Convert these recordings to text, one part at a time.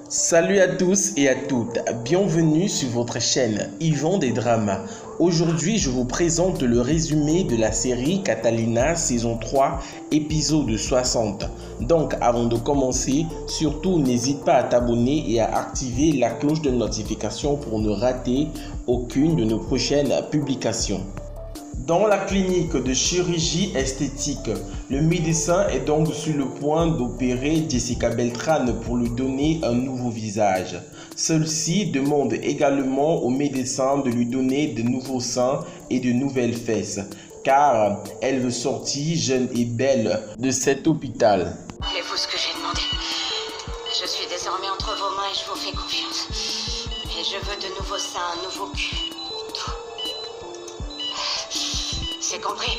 Salut à tous et à toutes, bienvenue sur votre chaîne Yvan des Dramas. Aujourd'hui, je vous présente le résumé de la série Catalina saison 3, épisode 60. Donc, avant de commencer, surtout n'hésite pas à t'abonner et à activer la cloche de notification pour ne rater aucune de nos prochaines publications. Dans la clinique de chirurgie esthétique, le médecin est donc sur le point d'opérer Jessica Beltrán pour lui donner un nouveau visage. Celle-ci demande également au médecin de lui donner de nouveaux seins et de nouvelles fesses, car elle veut sortir jeune et belle de cet hôpital. Faites-vous ce que j'ai demandé. Je suis désormais entre vos mains et je vous fais confiance. Et je veux de nouveaux seins, un nouveau cul. Tout. C'est compris?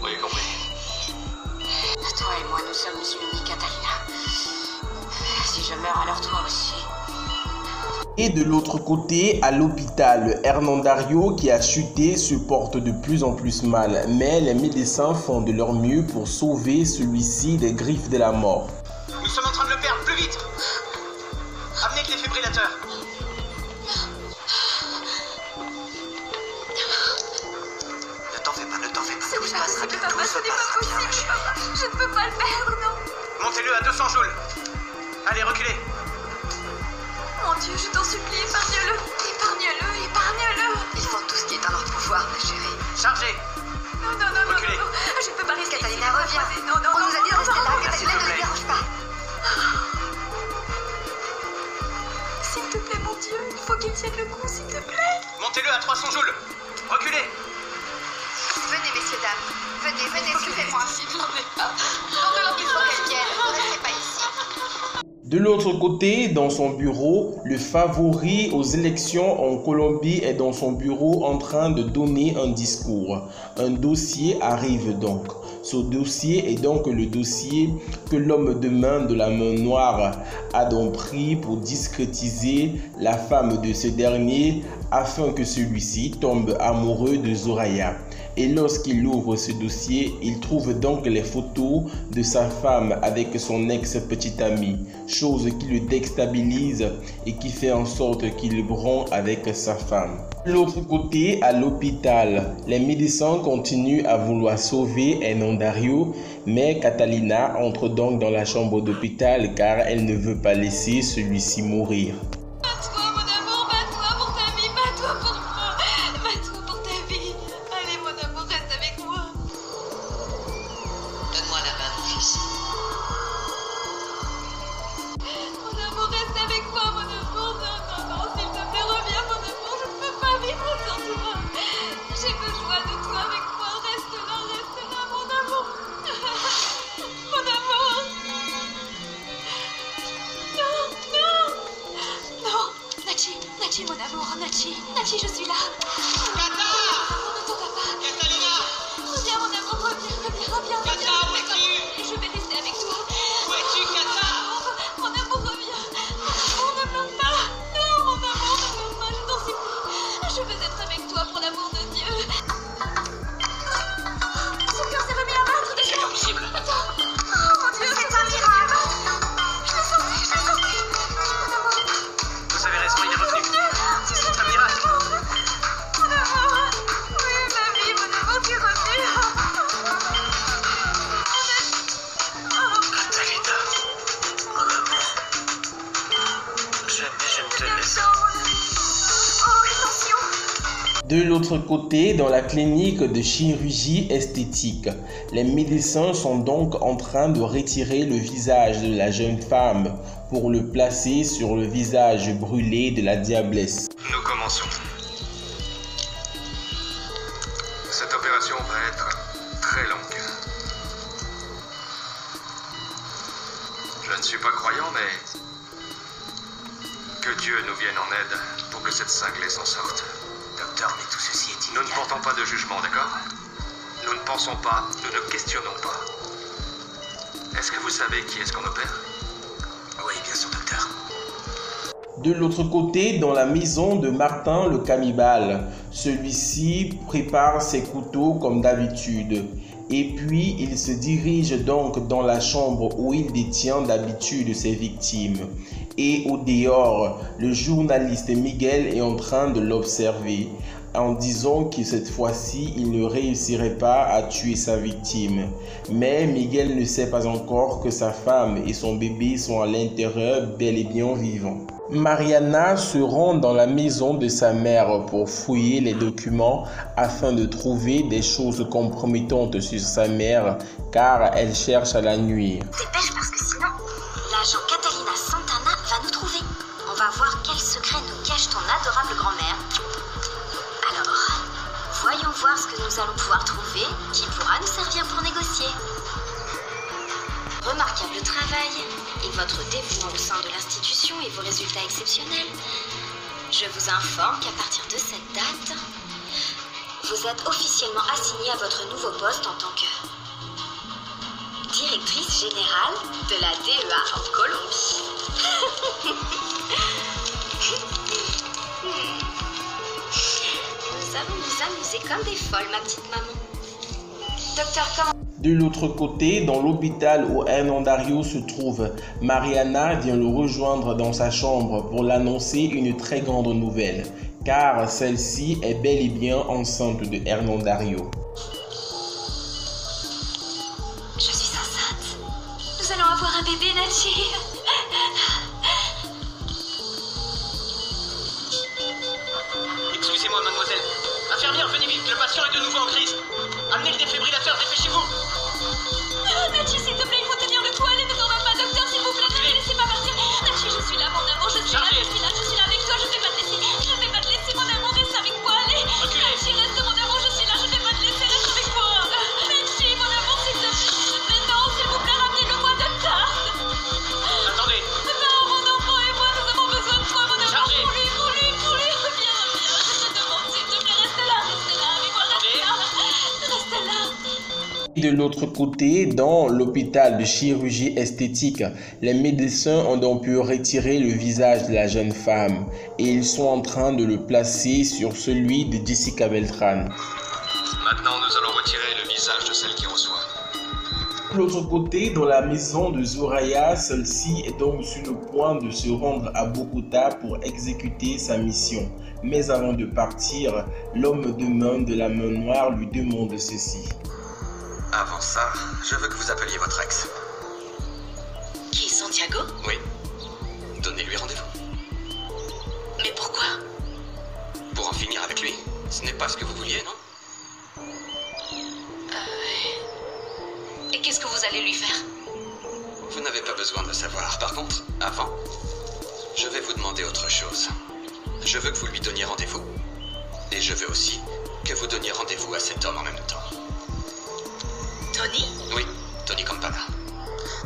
Oui, compris. Toi et moi, nous sommes unis, Catalina. Si je meurs, alors toi aussi. Et de l'autre côté, à l'hôpital, Hernandario qui a chuté se porte de plus en plus mal, mais les médecins font de leur mieux pour sauver celui-ci des griffes de la mort. Nous sommes en train de le perdre, plus vite! Amenez le défibrillateur! Tout se passera bien, tout se passera bien, ma chérie. Je ne peux pas le perdre, non. Montez-le à 200 joules! Allez, reculez! Mon Dieu, je t'en supplie, épargne-le. Épargne-le, épargne-le. Ils font tout ce qui est en leur pouvoir, ma chérie. Chargez! Non, Reculez. non. Je ne peux pas risquer. Catalina, reviens. Non, On nous a dit de rester là. S'il Catalina, te ne plaît. les dérange pas. S'il te plaît, mon Dieu, il faut qu'il tienne le coup, s'il te plaît. Montez-le à 300 joules! Reculez! Venez, messieurs, dames. Venez, suivez-moi. Non, Il faut qu'elle vienne. Ne restez pas ici. De l'autre côté, dans son bureau, le favori aux élections en Colombie est dans son bureau en train de donner un discours. Un dossier arrive donc. Ce dossier est donc le dossier que l'homme de main de la main noire a donc pris pour discrétiser la femme de ce dernier afin que celui-ci tombe amoureux de Zoraya. Et lorsqu'il ouvre ce dossier, il trouve donc les photos de sa femme avec son ex-petite amie, chose qui le déstabilise et qui fait en sorte qu'il rompt avec sa femme. De l'autre côté, à l'hôpital, les médecins continuent à vouloir sauver Hernandario, mais Catalina entre donc dans la chambre d'hôpital car elle ne veut pas laisser celui-ci mourir. Bats-toi, mon amour, bats-toi pour ta vie, bats-toi pour moi. Bats-toi pour ta vie. Allez, mon amour, reste avec moi. Donne-moi la main, mon fils. Mon amour, reste avec moi, mon amour. Non, s'il te plaît, reviens, mon amour. Je ne peux pas vivre sans toi. J'ai besoin de toi avec moi. Reste là, mon amour. Mon amour. Non. Nachi, mon amour, Nachi, je suis là. Kata! Ne t'en va pas. Catalina! Reviens, mon amour, reviens. Kata, où es-tu? Je vais rester avec toi. Où es-tu, Kata? Mon amour, reviens. On ne pleure pas. Non, mon amour, ne pleure pas, je t'en supplie. Je veux être avec toi pour l'amour de Dieu. Son cœur s'est remis à battre déjà. C'est pas possible. Attends. Oh mon Dieu, c'est un miracle. Je l'ai senti. Mon amour. Vous avez raison, il est revenu. C'est un miracle. Mon amour. Oui, ma vie, mon amour, tu es revenu. Catalina, mon amour. Jamais je ne te laisse. Oh, attention. De l'autre côté, dans la clinique de chirurgie esthétique, les médecins sont donc en train de retirer le visage de la jeune femme pour le placer sur le visage brûlé de la diablesse. Nous commençons. Cette opération va être très longue. Je ne suis pas croyant, mais que Dieu nous vienne en aide pour que cette cinglée s'en sorte. Docteur, mais tout ceci est illégal. Nous ne portons pas de jugement, d'accord? Nous ne pensons pas, nous ne questionnons pas. Est-ce que vous savez qui est-ce qu'on opère? Oui, bien sûr, docteur. De l'autre côté, dans la maison de Martin le cannibale, celui-ci prépare ses couteaux comme d'habitude Et puis, il se dirige donc dans la chambre où il détient d'habitude ses victimes. Et au dehors, le journaliste Miguel est en train de l'observer, en disant que cette fois-ci, il ne réussirait pas à tuer sa victime. Mais Miguel ne sait pas encore que sa femme et son bébé sont à l'intérieur bel et bien vivants. Mariana se rend dans la maison de sa mère pour fouiller les documents afin de trouver des choses compromettantes sur sa mère car elle cherche à la nuire. Dépêche parce que sinon, l'agent Catalina Santana va nous trouver. On va voir quel secret nous cache ton adorable grand-mère. Alors, voyons voir ce que nous allons pouvoir trouver qui pourra nous servir pour négocier. Remarquable travail et votre dévouement au sein de l'institution et vos résultats exceptionnels. Je vous informe qu'à partir de cette date, vous êtes officiellement assignée à votre nouveau poste en tant que directrice générale de la DEA en Colombie. Nous allons nous amuser comme des folles, ma petite maman. Docteur, comment... De l'autre côté, dans l'hôpital où Hernandario se trouve, Mariana vient le rejoindre dans sa chambre pour l'annoncer une très grande nouvelle, car celle-ci est bel et bien enceinte de Hernandario. Je suis enceinte. Nous allons avoir un bébé, Nachi. Excusez-moi, mademoiselle. Infirmière, venez vite, le patient est de nouveau en crise. Amenez le défibrillateur, dépêchez-vous. Nachi, s'il te plaît, il faut tenir le coup. Allez, ne t'en va pas, docteur, s'il vous plaît, ne me laissez pas partir. Nachi, je suis là, mon amour, je suis là avec toi, je vais pas te laisser. Je vais pas te laisser, mon amour, reste avec moi, allez. Nachi, reste, mon amour, je suis là, je vais pas te laisser, reste avec moi. Nachi, mon amour, s'il te plaît, non, s'il vous plaît, ramenez-le-moi de tard. Attendez. Non, mon enfant et moi, nous avons besoin de toi, mon amour, pour lui, reviens, je te demande, s'il te plaît, reste là avec moi, reste là. De l'autre côté, dans l'hôpital de chirurgie esthétique, les médecins ont donc pu retirer le visage de la jeune femme et ils sont en train de le placer sur celui de Jessica Beltran. Maintenant, nous allons retirer le visage de celle qui reçoit. De l'autre côté, dans la maison de Zoraya, celle-ci est donc sur le point de se rendre à Bogota pour exécuter sa mission. Mais avant de partir, l'homme de main de la main noire lui demande ceci. Avant ça, je veux que vous appeliez votre ex. Qui, Santiago? Oui. Donnez-lui rendez-vous. Mais pourquoi? Pour en finir avec lui. Ce n'est pas ce que vous vouliez, non? Et qu'est-ce que vous allez lui faire? Vous n'avez pas besoin de le savoir. Par contre, avant, je vais vous demander autre chose. Je veux que vous lui donniez rendez-vous. Et je veux aussi que vous donniez rendez-vous à cet homme en même temps. Tony? Oui, Tony Campana.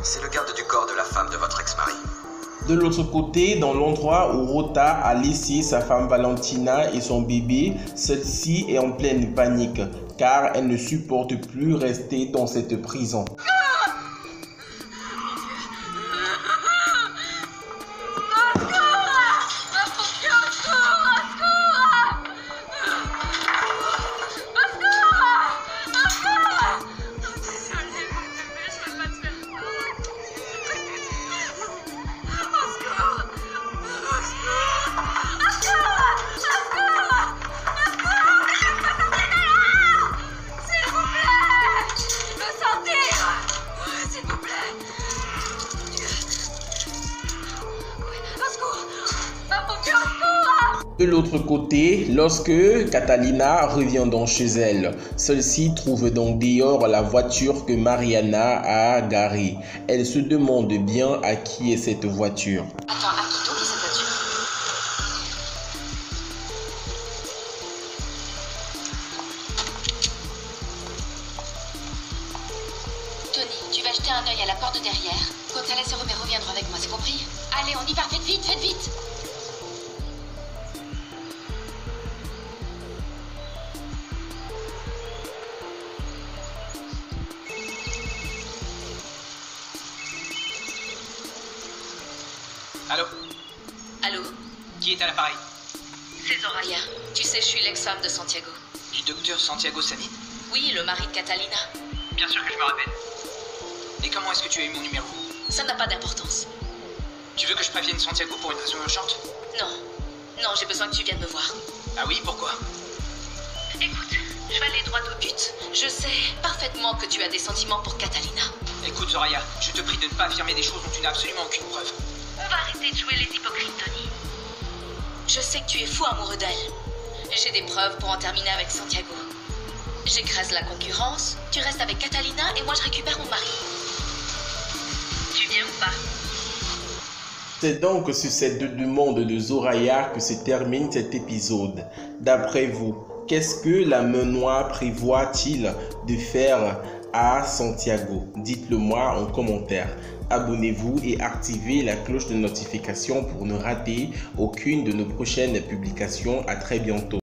C'est le garde du corps de la femme de votre ex-mari. De l'autre côté, dans l'endroit où Rota a laissé sa femme Valentina et son bébé, celle-ci est en pleine panique car elle ne supporte plus rester dans cette prison. De l'autre côté, lorsque Catalina revient donc chez elle, celle-ci trouve donc dehors la voiture que Mariana a garée. Elle se demande bien à qui est cette voiture. Attends, à qui donc est cette voiture? Tony, tu vas jeter un œil à la porte de derrière. González et Romero viendront avec moi, c'est compris? Allez, on y va, faites vite, faites vite! Allô? Allô? Qui est à l'appareil? C'est Zoraya. Tu sais, je suis l'ex-femme de Santiago. Du docteur Santiago Sanin? Oui, le mari de Catalina. Bien sûr que je me rappelle. Et comment est-ce que tu as eu mon numéro? Ça n'a pas d'importance. Tu veux que je prévienne Santiago pour une raison urgente? Non. Non, j'ai besoin que tu viennes me voir. Ah oui, pourquoi? Écoute, je vais aller droit au but. Je sais parfaitement que tu as des sentiments pour Catalina. Écoute, Soraya, je te prie de ne pas affirmer des choses dont tu n'as absolument aucune preuve. On va arrêter de jouer les hypocrites, Tony. Je sais que tu es fou amoureux d'elle. J'ai des preuves pour en terminer avec Santiago. J'écrase la concurrence, tu restes avec Catalina et moi je récupère mon mari. Tu viens ou pas? C'est donc sur cette demande de Soraya que se termine cet épisode. D'après vous, qu'est-ce que la main noire prévoit-il de faire à Santiago? Dites-le moi en commentaire. Abonnez-vous et activez la cloche de notification pour ne rater aucune de nos prochaines publications. À très bientôt.